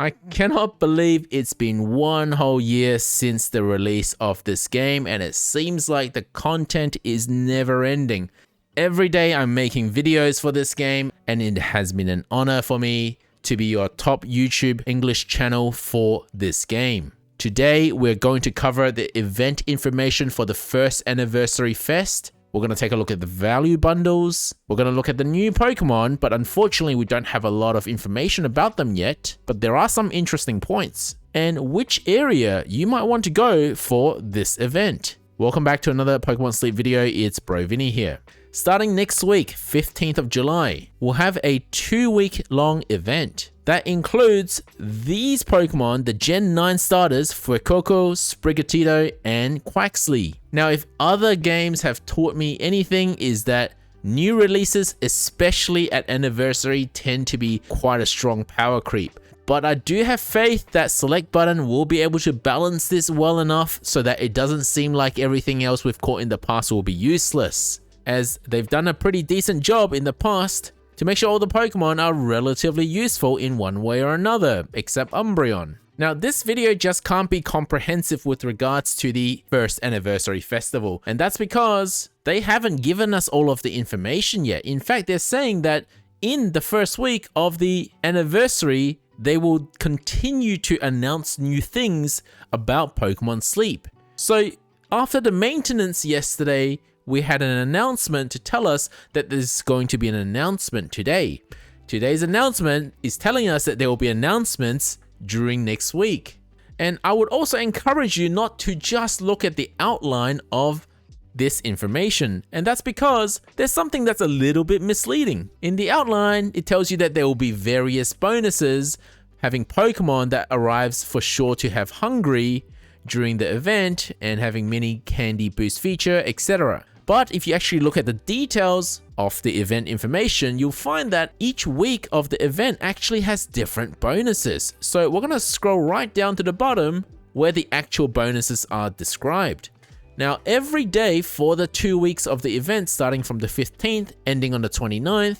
I cannot believe it's been one whole year since the release of this game, and it seems like the content is never ending. Every day I'm making videos for this game, and it has been an honor for me to be your top YouTube English channel for this game. Today, we're going to cover the event information for the first anniversary fest. We're going to take a look at the value bundles. We're going to look at the new Pokemon, but unfortunately we don't have a lot of information about them yet, but there are some interesting points. And which area you might want to go for this event. Welcome back to another Pokemon Sleep video. It's Bro Vinny here. Starting next week, 15th of July, we'll have a 2-week long event. That includes these Pokemon, the Gen 9 starters, Fuecoco, Sprigatito, and Quaxly. Now, if other games have taught me anything, is that new releases, especially at Anniversary, tend to be quite a strong power creep. But I do have faith that Select Button will be able to balance this well enough so that it doesn't seem like everything else we've caught in the past will be useless, as they've done a pretty decent job in the past to make sure all the Pokemon are relatively useful in one way or another, except Umbreon. Now, this video just can't be comprehensive with regards to the first anniversary festival, and that's because they haven't given us all of the information yet. In fact, they're saying that in the first week of the anniversary, they will continue to announce new things about Pokemon Sleep. So after the maintenance yesterday, we had an announcement to tell us that there's going to be an announcement today. Today's announcement is telling us that there will be announcements during next week. And I would also encourage you not to just look at the outline of this information. And that's because there's something that's a little bit misleading. In the outline, it tells you that there will be various bonuses, having Pokemon that arrives for sure to have Hungry during the event, and having mini candy boost feature, etc. But if you actually look at the details of the event information, you'll find that each week of the event actually has different bonuses. So we're going to scroll right down to the bottom where the actual bonuses are described. Now, every day for the 2 weeks of the event, starting from the 15th, ending on the 29th,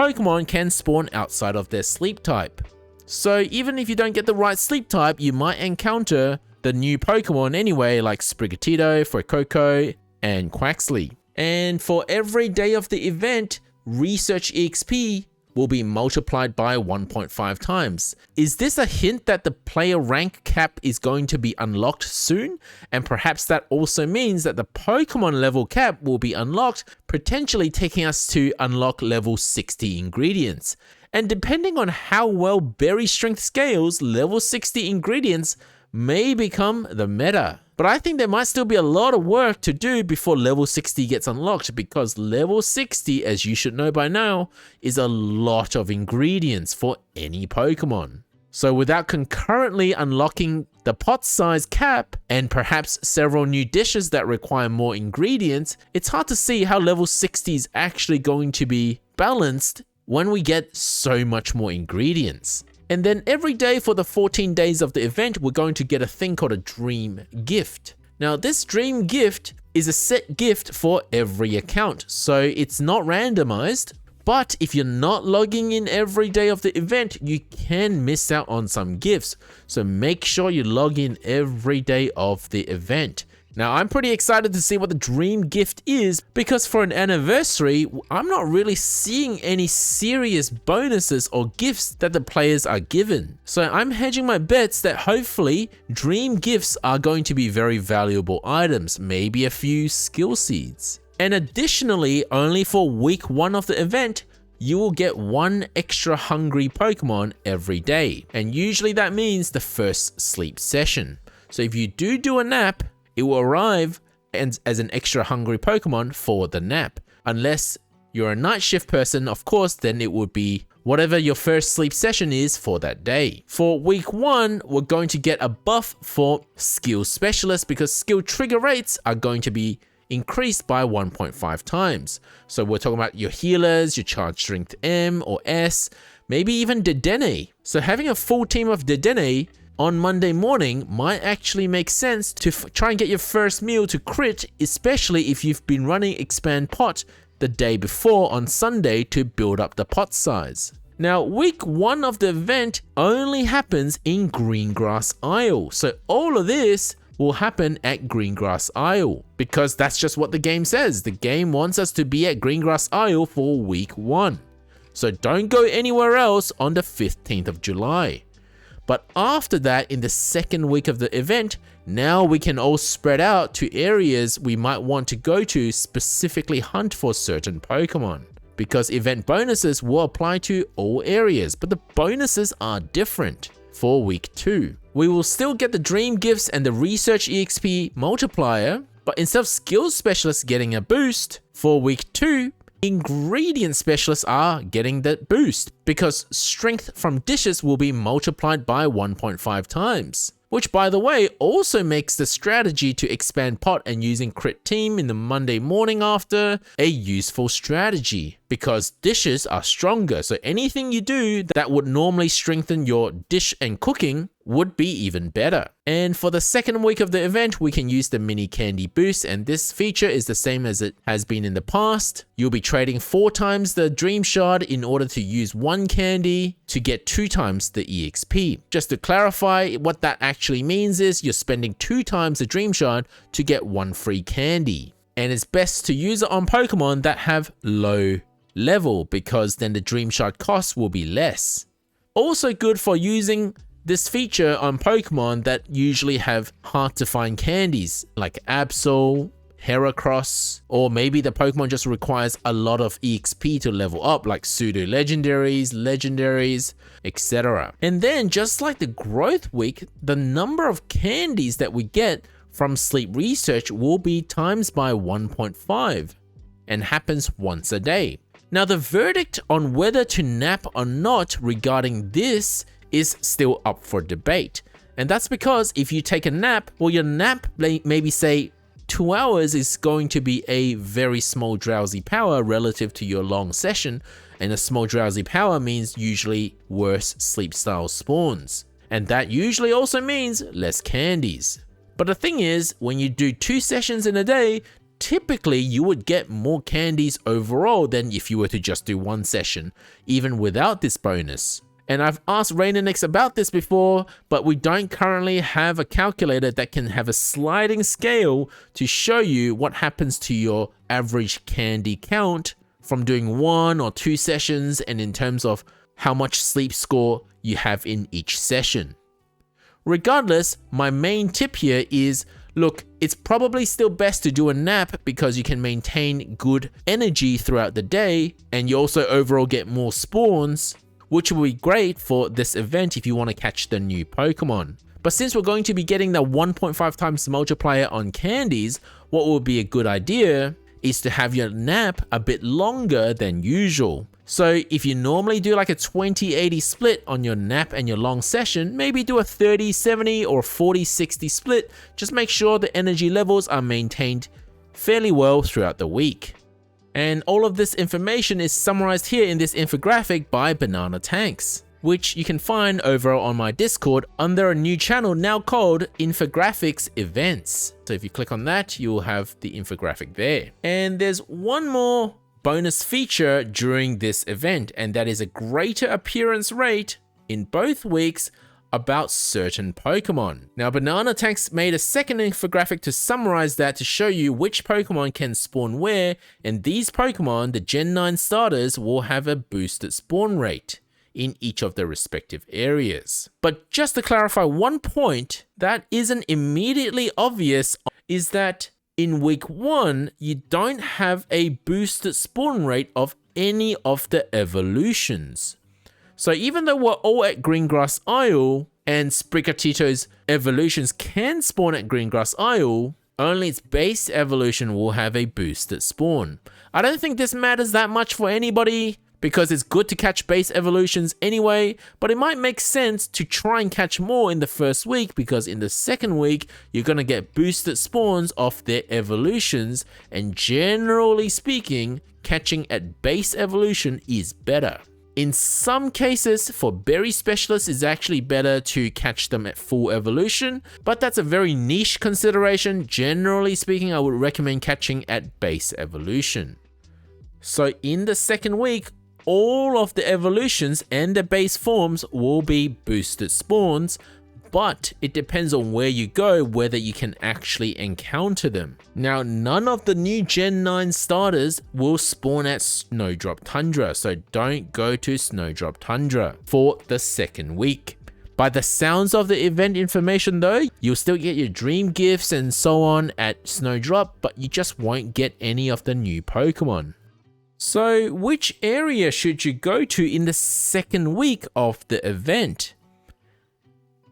Pokemon can spawn outside of their sleep type. So even if you don't get the right sleep type, you might encounter the new Pokemon anyway, like Sprigatito, Fuecoco, and Quaxly. And for every day of the event, Research EXP will be multiplied by 1.5 times. Is this a hint that the player rank cap is going to be unlocked soon? And perhaps that also means that the Pokemon level cap will be unlocked, potentially taking us to unlock level 60 ingredients. And depending on how well berry strength scales, level 60 ingredients may become the meta. But I think there might still be a lot of work to do before level 60 gets unlocked, because level 60, as you should know by now, is a lot of ingredients for any Pokemon. So without concurrently unlocking the pot size cap and perhaps several new dishes that require more ingredients, it's hard to see how level 60 is actually going to be balanced when we get so much more ingredients. And then every day for the 14 days of the event, we're going to get a thing called a Dream Gift. Now, this Dream Gift is a set gift for every account, so it's not randomized. But if you're not logging in every day of the event, you can miss out on some gifts. So make sure you log in every day of the event. Now, I'm pretty excited to see what the Dream Gift is, because for an anniversary, I'm not really seeing any serious bonuses or gifts that the players are given. So I'm hedging my bets that hopefully Dream Gifts are going to be very valuable items, maybe a few skill seeds. And additionally, only for week 1 of the event, you will get 1 extra hungry Pokemon every day. And usually that means the first sleep session. So if you do a nap, it will arrive as an extra hungry Pokemon for the nap. Unless you're a night shift person, of course, then it would be whatever your first sleep session is for that day. For week 1, we're going to get a buff for Skill Specialist, because skill trigger rates are going to be increased by 1.5 times. So we're talking about your healers, your charge strength M or S, maybe even Dedenne. So having a full team of Dedenne on Monday morning might actually make sense to try and get your first meal to crit, especially if you've been running Expand Pot the day before on Sunday to build up the pot size. Now, week 1 of the event only happens in Greengrass Isle. So all of this will happen at Greengrass Isle because that's just what the game says. The game wants us to be at Greengrass Isle for week 1. So don't go anywhere else on the 15th of July. But after that, in the second week of the event, now we can all spread out to areas we might want to go to specifically hunt for certain Pokemon. Because event bonuses will apply to all areas, but the bonuses are different for week 2. We will still get the Dream Gifts and the Research EXP multiplier, but instead of Skills Specialists getting a boost, for week 2, Ingredient Specialists are getting the boost because Strength from dishes will be multiplied by 1.5 times. Which, by the way, also makes the strategy to expand pot and using Crit Team in the Monday morning after a useful strategy because dishes are stronger. So anything you do that would normally strengthen your dish and cooking would be even better. And for the second week of the event, we can use the mini candy boost, and this feature is the same as it has been in the past. You'll be trading 4 times the Dream Shard in order to use 1 candy to get 2 times the EXP. Just to clarify, what that actually means is you're spending 2 times the Dream Shard to get 1 free candy. And it's best to use it on Pokemon that have low level because then the Dream Shard cost will be less. Also good for using this feature on Pokemon that usually have hard to find candies like Absol, Heracross, or maybe the Pokemon just requires a lot of EXP to level up like pseudo legendaries, etc. And then just like the growth week, the number of candies that we get from sleep research will be times by 1.5 and happens once a day. Now the verdict on whether to nap or not regarding this is still up for debate. And that's because if you take a nap, well, your nap, maybe say 2 hours, is going to be a very small drowsy power relative to your long session. And a small drowsy power means usually worse sleep style spawns. And that usually also means less candies. But the thing is, when you do 2 sessions in a day, typically you would get more candies overall than if you were to just do 1 session, even without this bonus. And I've asked Rainanix about this before, but we don't currently have a calculator that can have a sliding scale to show you what happens to your average candy count from doing 1 or 2 sessions and in terms of how much sleep score you have in each session. Regardless, my main tip here is, look, it's probably still best to do a nap because you can maintain good energy throughout the day and you also overall get more spawns, which will be great for this event if you want to catch the new Pokemon. But since we're going to be getting the 1.5 times multiplier on candies, what will be a good idea is to have your nap a bit longer than usual. So if you normally do like a 20-80 split on your nap and your long session, maybe do a 30-70 or 40-60 split. Just make sure the energy levels are maintained fairly well throughout the week. And all of this information is summarized here in this infographic by Banana Tanks, which you can find over on my Discord under a new channel now called Infographics Events. So if you click on that, you'll have the infographic there. And there's one more bonus feature during this event, and that is a greater appearance rate in both weeks about certain Pokemon. Now, Banana Tanks made a second infographic to summarize that to show you which Pokemon can spawn where, and these Pokemon, the Gen 9 starters, will have a boosted spawn rate in each of their respective areas. But just to clarify one point that isn't immediately obvious is that in week 1, you don't have a boosted spawn rate of any of the evolutions. So even though we're all at Greengrass Isle and Sprigatito's evolutions can spawn at Greengrass Isle, only its base evolution will have a boosted spawn. I don't think this matters that much for anybody because it's good to catch base evolutions anyway, but it might make sense to try and catch more in the first week because in the second week, you're going to get boosted spawns off their evolutions, and generally speaking, catching at base evolution is better. In some cases, for berry specialists, it's actually better to catch them at full evolution, but that's a very niche consideration. Generally speaking, I would recommend catching at base evolution. So in the second week, all of the evolutions and the base forms will be boosted spawns, but it depends on where you go whether you can actually encounter them. Now, none of the new Gen 9 starters will spawn at Snowdrop Tundra, so don't go to Snowdrop Tundra for the second week. By the sounds of the event information though, you'll still get your dream gifts and so on at Snowdrop, but you just won't get any of the new Pokemon. So which area should you go to in the second week of the event?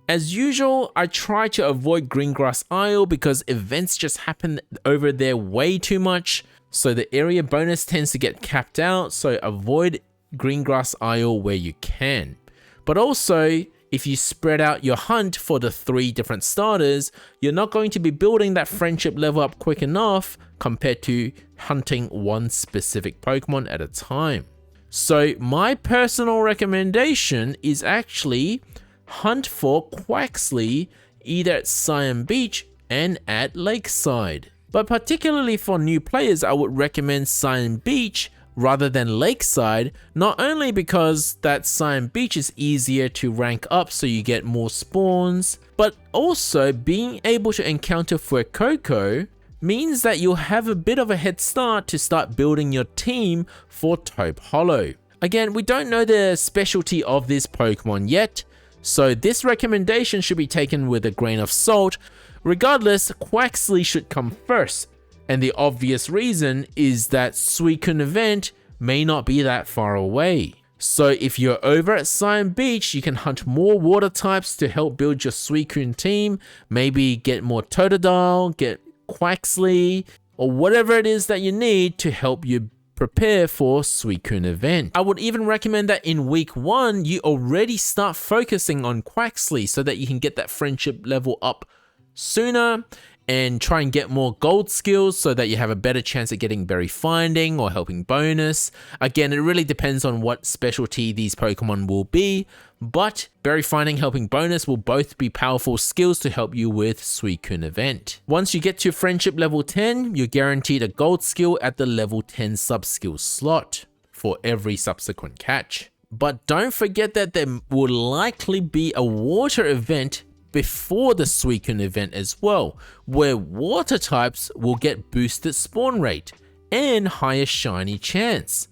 As usual, I try to avoid Greengrass Isle because events just happen over there way too much, so the area bonus tends to get capped out, so avoid Greengrass Isle where you can. But also, if you spread out your hunt for the 3 different starters, you're not going to be building that friendship level up quick enough compared to hunting one specific Pokemon at a time. So my personal recommendation is actually hunt for Quaxly either at Cyan Beach and at Lakeside. But particularly for new players, I would recommend Cyan Beach rather than Lakeside, not only because that Cyan Beach is easier to rank up so you get more spawns, but also being able to encounter Fuecoco means that you'll have a bit of a head start to start building your team for Taupe Hollow. Again, we don't know the specialty of this Pokemon yet, so this recommendation should be taken with a grain of salt. Regardless, Quaxly should come first, and the obvious reason is that Suicune event may not be that far away. So if you're over at Cyan Beach, you can hunt more water types to help build your Suicune team, maybe get more Totodile, get Quaxly, or whatever it is that you need to help you prepare for Suicune event. I would even recommend that in week 1, you already start focusing on Quaxly so that you can get that friendship level up sooner and try and get more gold skills so that you have a better chance at getting berry finding or helping bonus. Again, it really depends on what specialty these Pokemon will be, but berry finding, helping bonus will both be powerful skills to help you with Suicune event. Once you get to friendship level 10, you're guaranteed a gold skill at the level 10 sub-skill slot for every subsequent catch. But don't forget that there will likely be a water event before the Suicune event as well, where water types will get boosted spawn rate and higher shiny chance.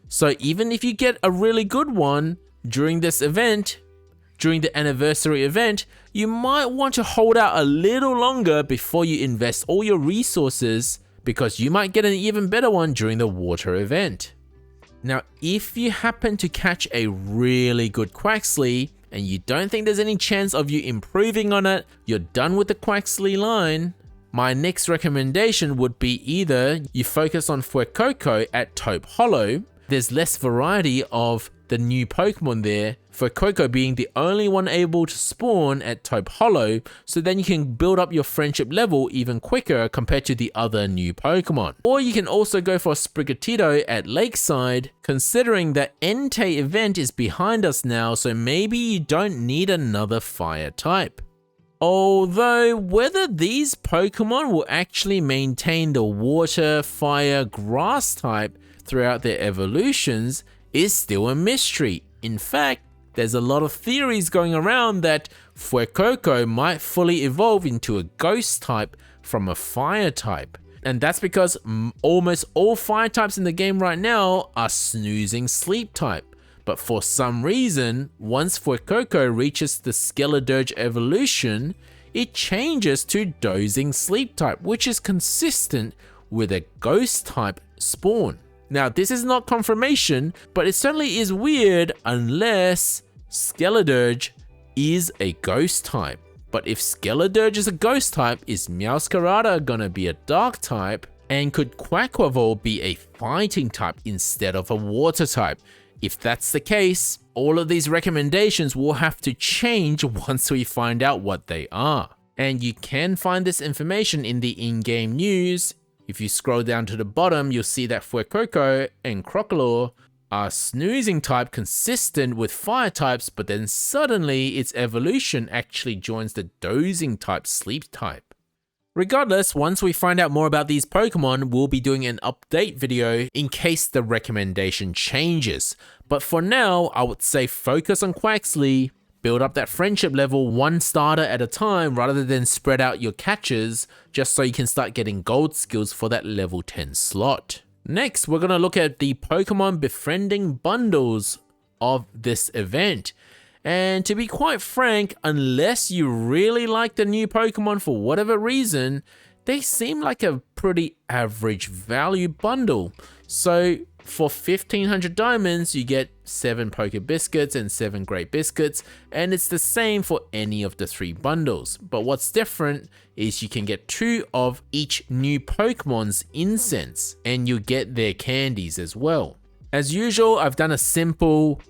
So even if you get a really good one during this event, during the anniversary event, you might want to hold out a little longer before you invest all your resources, because you might get an even better one during the water event. Now, if you happen to catch a really good Quaxly, and you don't think there's any chance of you improving on it, you're done with the Quaxly line, my next recommendation would be either you focus on Fuecoco at Taupe Hollow. There's less variety of the new Pokemon there, Fuecoco being the only one able to spawn at Taupe Hollow, so then you can build up your friendship level even quicker compared to the other new Pokemon. Or you can also go for Sprigatito at Lakeside, considering that Entei event is behind us now, so maybe you don't need another fire type. Although whether these Pokemon will actually maintain the water, fire, grass type throughout their evolutions is still a mystery. In fact, there's a lot of theories going around that Fuecoco might fully evolve into a ghost type from a fire type. And that's because almost all fire types in the game right now are snoozing sleep type. But for some reason, once Fuecoco reaches the Skeledirge evolution, it changes to dozing sleep type, which is consistent with a ghost type spawn. Now, this is not confirmation, but it certainly is weird unless Skeledirge is a ghost type. But if Skeledirge is a ghost type, is Meowscarada gonna be a dark type? And could Quaquaval be a fighting type instead of a water type? If that's the case, all of these recommendations will have to change once we find out what they are. And you can find this information in the in-game news. If you scroll down to the bottom, you'll see that Fuecoco and Crocodile are snoozing type consistent with fire types, but then suddenly its evolution actually joins the dozing type sleep type. Regardless, once we find out more about these Pokemon, we'll be doing an update video in case the recommendation changes. But for now, I would say focus on Quaxly, build up that friendship level one starter at a time rather than spread out your catches, just so you can start getting gold skills for that level 10 slot. Next, we're going to look at the Pokemon befriending bundles of this event. And to be quite frank, unless you really like the new Pokemon for whatever reason, they seem like a pretty average value bundle. So for 1500 diamonds, you get 7 Poke Biscuits and 7 Great Biscuits, and it's the same for any of the 3 bundles. But what's different is you can get 2 of each new Pokemon's incense, and you get their candies as well. As usual, I've done a simple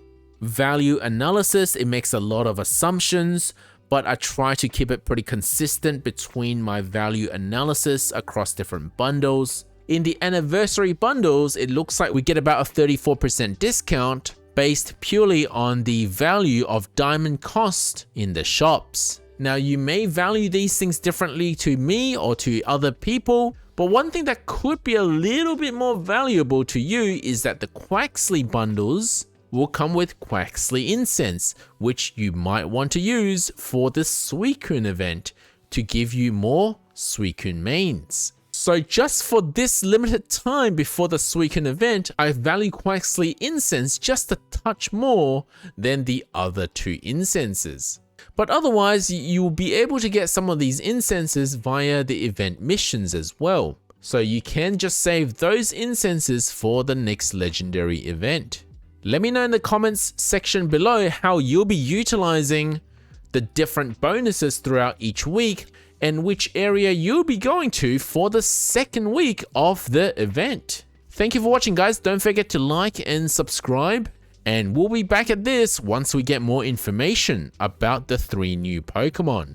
value analysis. It makes a lot of assumptions, but I try to keep it pretty consistent between my value analysis across different bundles. In the anniversary bundles, it looks like we get about a 34% discount based purely on the value of diamond cost in the shops. Now, you may value these things differently to me or to other people, but one thing that could be a little bit more valuable to you is that the Quaxly bundles will come with Quaxly incense, which you might want to use for the Suicune event to give you more Suicune mains. So just for this limited time before the Suicune event, I value Quaxly incense just a touch more than the other 2 incenses. But otherwise, you will be able to get some of these incenses via the event missions as well. So you can just save those incenses for the next legendary event. Let me know in the comments section below how you'll be utilizing the different bonuses throughout each week and which area you'll be going to for the second week of the event. Thank you for watching, guys. Don't forget to like and subscribe, and we'll be back at this once we get more information about the 3 new Pokemon.